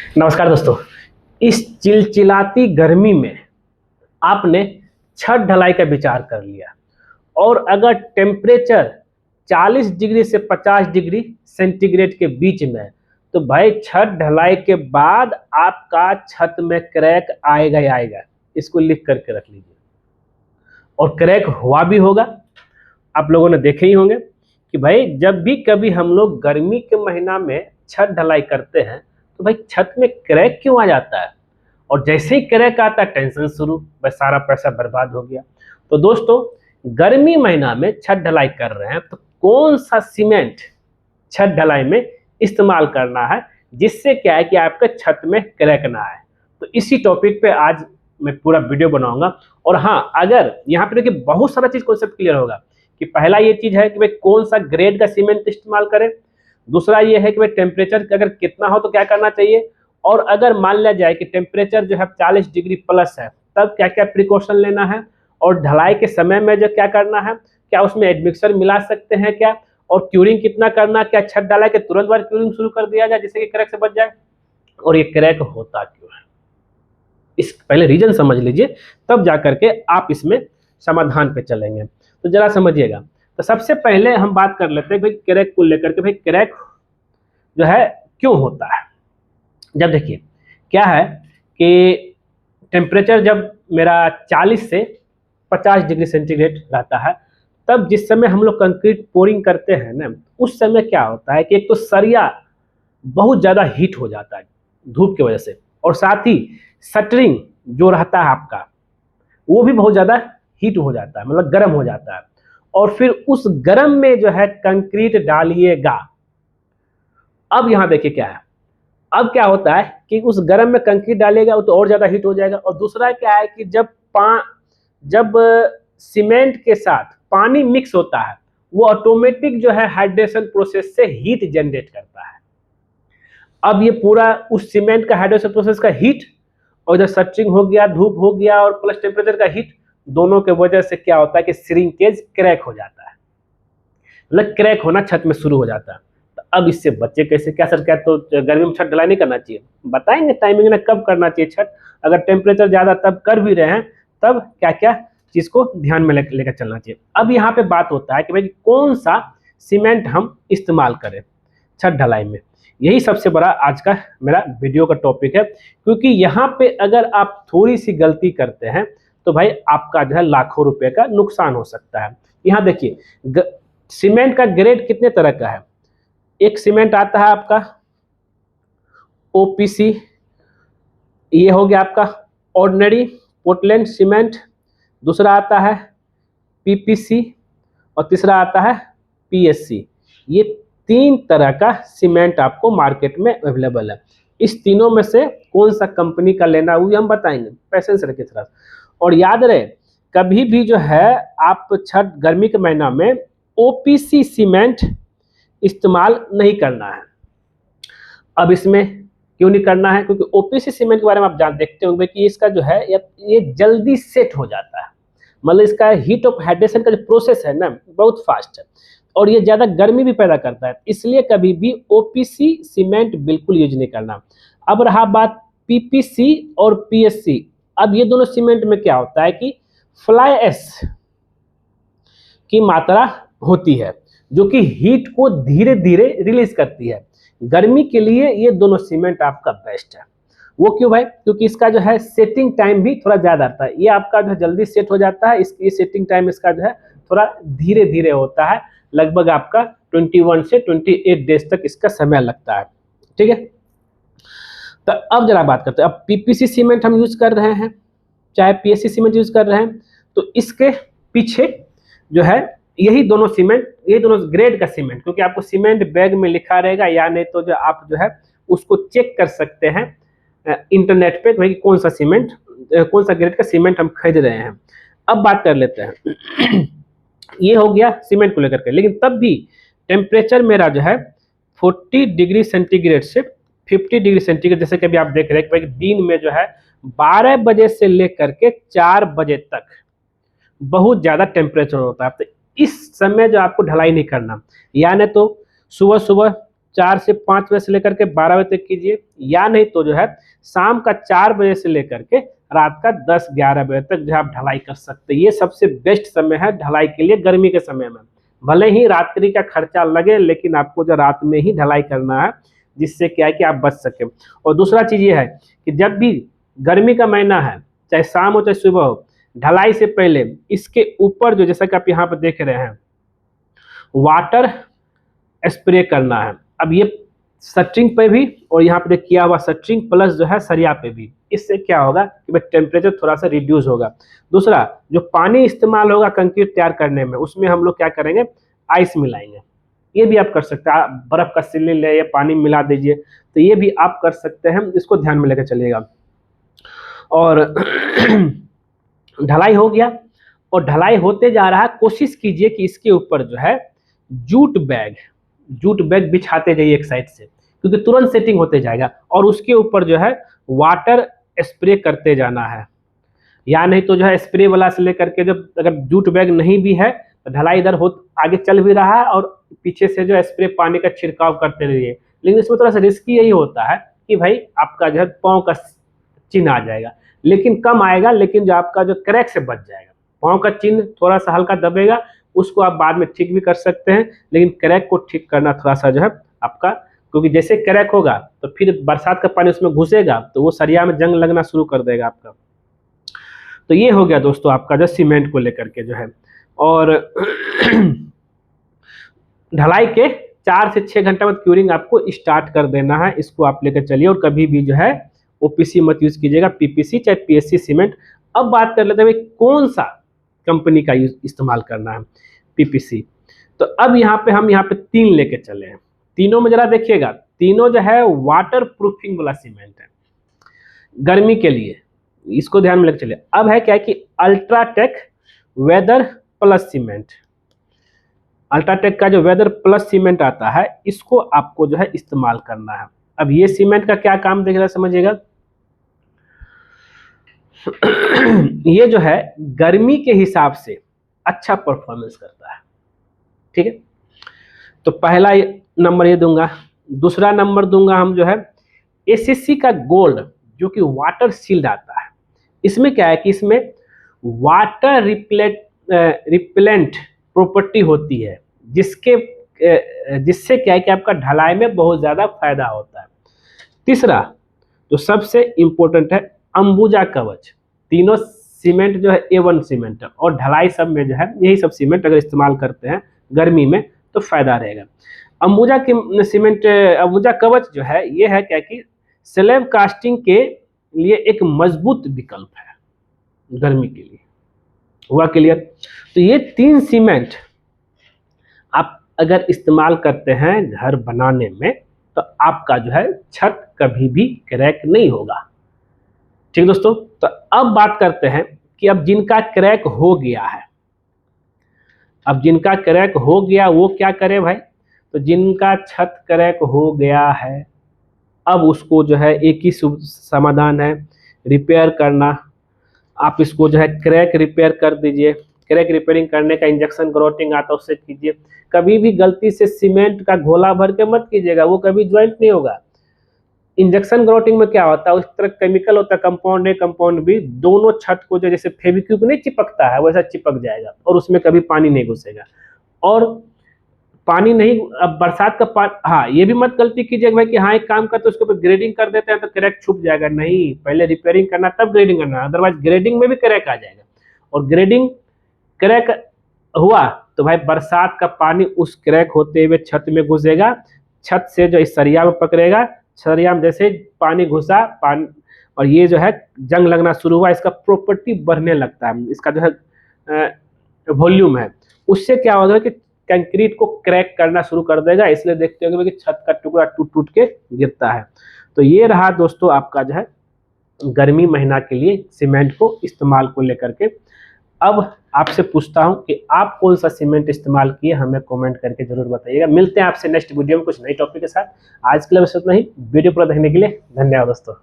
नमस्कार दोस्तों। इस चिलचिलाती गर्मी में आपने छत ढलाई का विचार कर लिया और अगर टेम्परेचर 40 डिग्री से 50 डिग्री सेंटीग्रेड के बीच में है तो भाई छत ढलाई के बाद आपका छत में क्रैक आएगा ही आएगा। इसको लिख करके रख लीजिए। और क्रैक हुआ भी होगा, आप लोगों ने देखे ही होंगे कि भाई जब भी कभी हम लोग गर्मी के महीना में छत ढलाई करते हैं तो भाई छत में क्रैक क्यों आ जाता है। और जैसे ही क्रैक आता है टेंशन शुरू, बस सारा पैसा बर्बाद हो गया। तो दोस्तों, गर्मी महीना में छत ढलाई कर रहे हैं तो कौन सा सीमेंट छत ढलाई में इस्तेमाल करना है जिससे क्या है कि आपके छत में क्रैक ना आए। तो इसी टॉपिक पे आज मैं पूरा वीडियो बनाऊंगा। और हाँ, अगर यहाँ पे देखिए बहुत सारा चीज कॉन्सेप्ट क्लियर होगा कि पहला ये चीज है कि भाई कौन सा ग्रेड का सीमेंट इस्तेमाल करें, दूसरा ये है कि भाई टेम्परेचर अगर कितना हो तो क्या करना चाहिए, और अगर मान लिया जाए कि टेम्परेचर जो है 40 डिग्री प्लस है तब क्या क्या प्रिकॉशन लेना है, और ढलाई के समय में जो क्या करना है, क्या उसमें एडमिक्सर मिला सकते हैं क्या, और क्यूरिंग कितना करना, क्या छत डाला के तुरंत बाद क्यूरिंग शुरू कर दिया जाए जिससे कि क्रैक से बच जाए, और ये क्रैक होता क्यों है, इस पहले रीजन समझ लीजिए, तब जा करके आप इसमें समाधान पे चलेंगे। तो जरा समझिएगा। तो सबसे पहले हम बात कर लेते हैं भाई क्रैक को लेकर के। भाई क्रैक जो है क्यों होता है। जब देखिए क्या है कि टेम्परेचर जब मेरा 40 से 50 डिग्री सेंटीग्रेड रहता है तब जिस समय हम लोग कंक्रीट पोरिंग करते हैं ना, उस समय क्या होता है कि एक तो सरिया बहुत ज़्यादा हीट हो जाता है धूप की वजह से, और साथ ही शटरिंग जो रहता है आपका वो भी बहुत ज़्यादा हीट हो जाता है, मतलब गर्म हो जाता है। और फिर उस गर्म में जो है कंक्रीट डालिएगा। अब यहाँ देखिए क्या है, अब क्या होता है कि उस गर्म में कंक्रीट डालेगा तो और ज़्यादा हीट हो जाएगा। और दूसरा क्या है कि जब सीमेंट के साथ पानी मिक्स होता है वो ऑटोमेटिक जो है हाइड्रेशन प्रोसेस से हीट जनरेट करता है। अब ये पूरा उस सीमेंट का हाइड्रेशन प्रोसेस का हीट और इधर शटरिंग हो गया, धूप हो गया और प्लस टेम्परेचर का हीट, दोनों के वजह से क्या होता है कि श्रिंकेज क्रैक हो जाता है, मतलब क्रैक होना छत में शुरू हो जाता है। तो अब इससे बच्चे कैसे, क्या सर क्या तो गर्मी में छत ढलाई नहीं करना चाहिए, बताएंगे टाइमिंग ना कब करना चाहिए छत, अगर टेम्परेचर ज़्यादा तब कर भी रहे हैं तब क्या क्या चीज़ को ध्यान में लेकर चलना चाहिए। अब यहाँ पे बात होता है कि भाई कौन सा सीमेंट हम इस्तेमाल करें छत ढलाई में। यही सबसे बड़ा आज का मेरा वीडियो का टॉपिक है, क्योंकि यहाँ पे अगर आप थोड़ी सी गलती करते हैं तो भाई आपका जो है लाखों रुपए का नुकसान हो सकता है। यहाँ देखिए सीमेंट का ग्रेड कितने तरह का है। एक सीमेंट आता है आपका ओपीसी, ये हो गया आपका ऑर्डिनरी पोर्टलैंड सीमेंट, दूसरा आता है पीपीसी और तीसरा आता है पीएससी। ये 3 तरह का सीमेंट आपको मार्केट में अवेलेबल है। इस तीनों में से कौन सा कंपनी का लेना हुई हम बताएंगे, पैसेंस रखिए थोड़ा। और याद रहे कभी भी जो है आप छठ गर्मी के महीना में ओपीसी सीमेंट इस्तेमाल नहीं करना है। अब इसमें क्यों नहीं करना है, क्योंकि ओपीसी सीमेंट के बारे में आप देखते होंगे कि इसका जो है ये जल्दी सेट हो जाता है, मतलब इसका हीट ऑफ हाइड्रेशन का जो प्रोसेस है ना बहुत फास्ट है, और ये ज़्यादा गर्मी भी पैदा करता है, इसलिए कभी भी ओपीसी सीमेंट बिल्कुल यूज नहीं करना। अब रहा बात पीपीसी और पीएससी। अब ये दोनों सीमेंट में क्या होता है कि फ्लाई ऐश की मात्रा होती है जो कि हीट को धीरे धीरे रिलीज करती है। गर्मी के लिए ये दोनों सीमेंट आपका बेस्ट है। वो क्यों भाई, क्योंकि इसका जो है सेटिंग टाइम भी थोड़ा ज़्यादा आता है, ये आपका जो है जल्दी सेट हो जाता है, ये सेटिंग टाइम इसका जो है थोड़ा धीरे धीरे होता है, लगभग आपका 21 से 28 डेज तक इसका समय लगता है। ठीक है, तो अब जरा बात करते हैं। अब पीपीसी सीमेंट हम यूज कर रहे हैं चाहे पीएससी सीमेंट यूज कर रहे हैं, तो इसके पीछे जो है यही दोनों सीमेंट, यही दोनों ग्रेड का सीमेंट, क्योंकि आपको सीमेंट बैग में लिखा रहेगा, या नहीं तो जो आप जो है उसको चेक कर सकते हैं इंटरनेट पे भाई कौन सा सीमेंट, कौन सा ग्रेड का सीमेंट हम खरीद रहे हैं। अब बात कर लेते हैं ये हो गया सीमेंट को लेकर के, लेकिन तब भी टेम्परेचर मेरा जो है 40 डिग्री सेंटीग्रेड से 50 डिग्री सेंटीग्रेड, जैसे कि अभी आप देख रहे हैं कि दिन में जो है 12 बजे से लेकर के 4 बजे तक बहुत ज़्यादा टेम्परेचर होता है। तो इस समय जो आपको ढलाई नहीं करना, यानी तो सुबह सुबह 4 से 5 बजे से लेकर के 12 बजे तक कीजिए, या नहीं तो जो है शाम का 4 बजे से लेकर के रात का 10-11 बजे तक जो है आप ढलाई कर सकते हैं। ये सबसे बेस्ट समय है ढलाई के लिए गर्मी के समय में। भले ही रात्रि का खर्चा लगे, लेकिन आपको जो रात में ही ढलाई करना है, जिससे क्या है कि आप बच सके। और दूसरा चीज़ ये है कि जब भी गर्मी का महीना है, चाहे शाम हो चाहे सुबह हो, ढलाई से पहले इसके ऊपर जो, जैसा कि आप यहाँ पर देख रहे हैं, वाटर स्प्रे करना है। अब ये शटरिंग पे भी और यहाँ पे किया हुआ शटरिंग प्लस जो है सरिया पे भी, इससे क्या होगा कि भाई टेम्परेचर थोड़ा सा रिड्यूस होगा। दूसरा, जो पानी इस्तेमाल होगा कंक्रीट तैयार करने में, उसमें हम लोग क्या करेंगे, आइस मिलाएंगे। ये भी आप कर सकते हैं, बर्फ का सिल्ली ले या पानी मिला दीजिए, तो ये भी आप कर सकते हैं, इसको ध्यान में लेकर चलिएगा। और ढलाई हो गया और ढलाई होते जा रहा है, कोशिश कीजिए कि इसके ऊपर जो है जूट बैग बिछाते जाइए एक साइड से, क्योंकि तुरंत सेटिंग होते जाएगा। और उसके ऊपर जो है वाटर स्प्रे करते जाना है, या नहीं तो जो है स्प्रे वाला से लेकर के, जब अगर जूट बैग नहीं भी है तो ढलाई इधर हो आगे चल भी रहा है और पीछे से जो है स्प्रे पानी का छिड़काव करते रहिए। लेकिन इसमें थोड़ा सा रिस्की यही होता है कि भाई आपका जो है पाँव का चिन्ह आ जाएगा, लेकिन कम आएगा, लेकिन जो आपका जो क्रैक से बच जाएगा। पाँव का चिन्ह थोड़ा सा हल्का दबेगा, उसको आप बाद में ठीक भी कर सकते हैं, लेकिन क्रैक को ठीक करना थोड़ा सा जो है आपका, क्योंकि जैसे क्रैक होगा तो फिर बरसात का पानी उसमें घुसेगा तो वो सरिया में जंग लगना शुरू कर देगा आपका। तो ये हो गया दोस्तों आपका जो सीमेंट को लेकर के जो है। और ढलाई के 4 से 6 घंटा बाद क्यूरिंग आपको स्टार्ट कर देना है, इसको आप लेकर चलिए। और कभी भी जो है ओपीसी मत यूज कीजिएगा, पीपीसी चाहे पीएससी सीमेंट। अब बात कर लेते हैं कौन सा कंपनी का इस्तेमाल करना है पीपीसी। तो अब यहाँ पे 3 लेके चले हैं। तीनों में जरा देखिएगा, तीनों जो है वाटर प्रूफिंग वाला सीमेंट है गर्मी के लिए, इसको ध्यान में लेकर चलिए। अब है क्या है कि UltraTech weather plus cement, UltraTech का जो वेदर प्लस सीमेंट आता है, इसको आपको जो है इस्तेमाल करना है। अब ये सीमेंट का क्या काम देख रहा है समझिएगा। ये जो है गर्मी के हिसाब से अच्छा परफॉर्मेंस करता है, ठीक है। तो पहला नंबर ये दूंगा। दूसरा नंबर दूंगा हम जो है एसएससी का गोल्ड, जो कि वाटर सील्ड आता है। इसमें क्या है कि इसमें वाटर रिपेलेंट प्रॉपर्टी होती है, जिससे क्या है कि आपका ढलाई में बहुत ज़्यादा फायदा होता है। तीसरा जो सबसे इम्पोर्टेंट है अंबुजा कवच। तीनों सीमेंट जो है A1 सीमेंट है, और ढलाई सब में जो है यही सब सीमेंट अगर इस्तेमाल करते हैं गर्मी में तो फायदा रहेगा। अंबुजा की सीमेंट, अंबुजा कवच जो है ये है क्या कि स्लैब कास्टिंग के लिए एक मजबूत विकल्प है गर्मी के लिए। हुआ क्लियर? तो ये 3 सीमेंट आप अगर इस्तेमाल करते हैं घर बनाने में तो आपका जो है छत कभी भी क्रैक नहीं होगा। ठीक दोस्तों, तो अब बात करते हैं कि अब जिनका क्रैक हो गया है, अब जिनका क्रैक हो गया वो क्या करे भाई। तो जिनका छत क्रैक हो गया है, अब उसको जो है एक ही समाधान है, रिपेयर करना। आप इसको जो है क्रैक रिपेयर कर दीजिए। क्रैक रिपेयरिंग करने का इंजेक्शन ग्रोटिंग आता है, उससे कीजिए। कभी भी गलती से सीमेंट का घोला भर के मत कीजिएगा, वो कभी ज्वाइंट नहीं होगा। इंजेक्शन ग्रोटिंग में क्या होता है, उस तरह केमिकल होता है, कंपाउंड ए कंपाउंड बी, दोनों छत को जो जैसे फेविक्विक नहीं चिपकता है वैसा चिपक जाएगा, और उसमें कभी पानी नहीं घुसेगा। और पानी नहीं, अब बरसात का पानी, हाँ ये भी मत गलती कीजिएगा भाई कि हाँ एक काम करते उसके ऊपर ग्रेडिंग कर देते हैं तो क्रैक छुप जाएगा। नहीं, पहले रिपेयरिंग करना तब ग्रेडिंग करना, अदरवाइज ग्रेडिंग में भी क्रैक आ जाएगा। और ग्रेडिंग क्रैक हुआ तो भाई बरसात का पानी उस क्रैक होते हुए छत में घुसेगा, छत से जो इस सरिया में पकड़ेगा, सरिया में जैसे पानी घुसा, पानी और ये जो है जंग लगना शुरू हुआ, इसका प्रॉपर्टी बढ़ने लगता है, इसका जो है वॉल्यूम है, उससे क्या होगा कि कंक्रीट को क्रैक करना शुरू कर देगा। इसलिए देखते होंगे कि छत का टुकड़ा टूट टूट के गिरता है। तो ये रहा दोस्तों आपका जो है गर्मी महीना के लिए सीमेंट को इस्तेमाल को लेकर के। अब आपसे पूछता हूं कि आप कौन सा सीमेंट इस्तेमाल किए, हमें कमेंट करके जरूर बताइएगा। मिलते हैं आपसे नेक्स्ट वीडियो में कुछ नई टॉपिक के साथ। आज के लिए बस इतना ही। वीडियो पूरा देखने के लिए धन्यवाद दोस्तों।